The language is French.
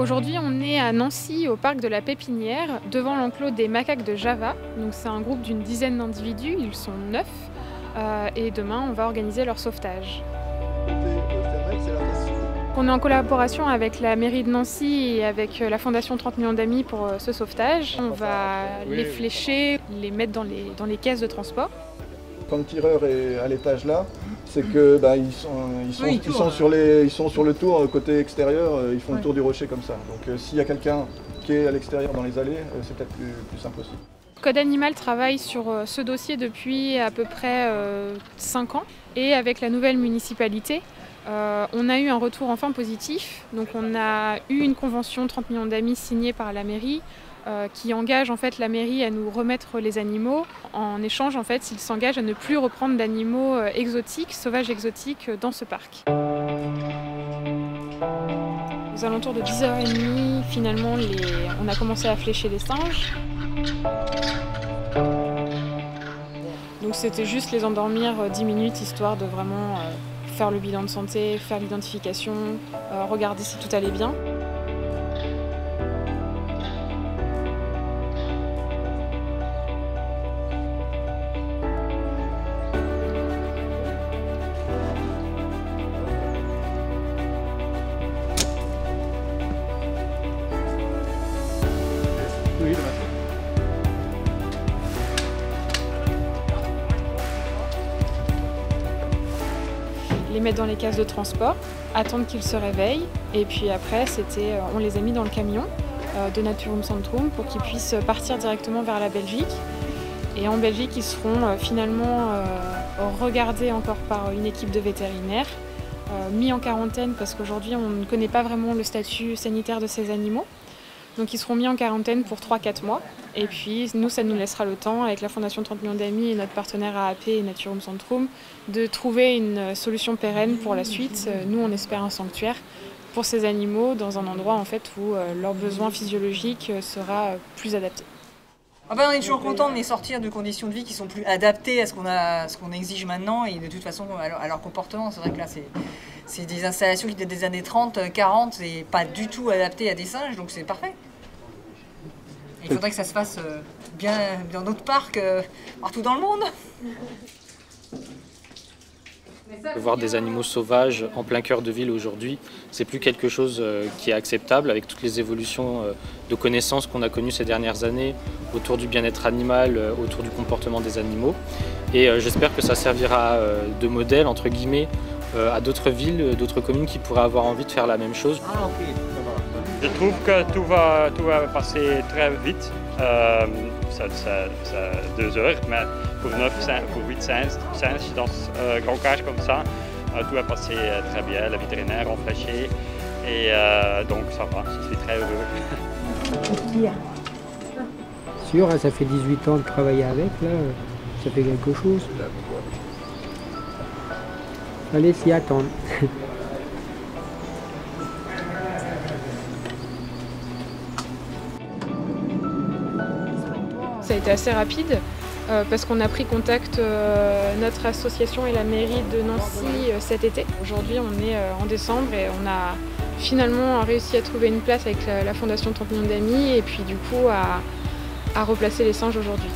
Aujourd'hui, on est à Nancy, au parc de la Pépinière, devant l'enclos des macaques de Java. Donc, c'est un groupe d'une dizaine d'individus, ils sont 9. Et demain, on va organiser leur sauvetage. On est en collaboration avec la mairie de Nancy et avec la fondation 30 millions d'amis pour ce sauvetage. On va les flécher, les mettre dans les caisses de transport. Quand le tireur est à l'étage là, c'est que ils sont sur le tour côté extérieur, ils font le tour du rocher comme ça. Donc s'il y a quelqu'un qui est à l'extérieur dans les allées, c'est peut-être plus simple aussi. Code Animal travaille sur ce dossier depuis à peu près 5 ans et avec la nouvelle municipalité, on a eu un retour enfin positif. Donc on a eu une convention 30 millions d'amis signée par la mairie qui engage en fait la mairie à nous remettre les animaux. En échange, en fait, ils s'engagent à ne plus reprendre d'animaux exotiques, sauvages exotiques dans ce parc. Aux alentours de 10h30, finalement, on a commencé à flécher les singes. Donc c'était juste les endormir 10 minutes, histoire de vraiment faire le bilan de santé, faire l'identification, regarder si tout allait bien. Oui, les mettre dans les cases de transport, attendre qu'ils se réveillent, et puis après on les a mis dans le camion de Naturum Centrum pour qu'ils puissent partir directement vers la Belgique. Et en Belgique, ils seront finalement regardés encore par une équipe de vétérinaires, mis en quarantaine parce qu'aujourd'hui on ne connaît pas vraiment le statut sanitaire de ces animaux. Donc ils seront mis en quarantaine pour 3-4 mois. Et puis nous, ça nous laissera le temps, avec la Fondation 30 millions d'amis et notre partenaire AAP et Naturum Centrum, de trouver une solution pérenne pour la suite. Nous, on espère un sanctuaire pour ces animaux dans un endroit en fait, où leurs besoins physiologiques sera plus adapté. On est toujours content de les sortir de conditions de vie qui sont plus adaptées à ce qu'on exige maintenant et de toute façon à leur comportement. C'est vrai que là, c'est des installations qui datent des années 30, 40 et pas du tout adaptées à des singes, donc c'est parfait. Il faudrait que ça se fasse bien dans d'autres parcs, partout dans le monde. Voir des animaux sauvages en plein cœur de ville aujourd'hui, c'est plus quelque chose qui est acceptable avec toutes les évolutions de connaissances qu'on a connues ces dernières années autour du bien-être animal, autour du comportement des animaux. Et j'espère que ça servira de modèle, entre guillemets, à d'autres villes, d'autres communes qui pourraient avoir envie de faire la même chose. Ah, ok. Je trouve que tout va passer très vite. Ça 2 heures, mais pour 8 singes dans ce grand cage comme ça, tout va passer très bien. Les vétérinaires ont fléché et donc ça va, je suis très heureux. Sûr, ça fait 18 ans de travailler avec, là, ça fait quelque chose. Allez s'y attendre. Ça a été assez rapide parce qu'on a pris contact, notre association et la mairie de Nancy cet été. Aujourd'hui, on est en décembre et on a finalement réussi à trouver une place avec la Fondation 30 millions d'amis et puis du coup à replacer les singes aujourd'hui.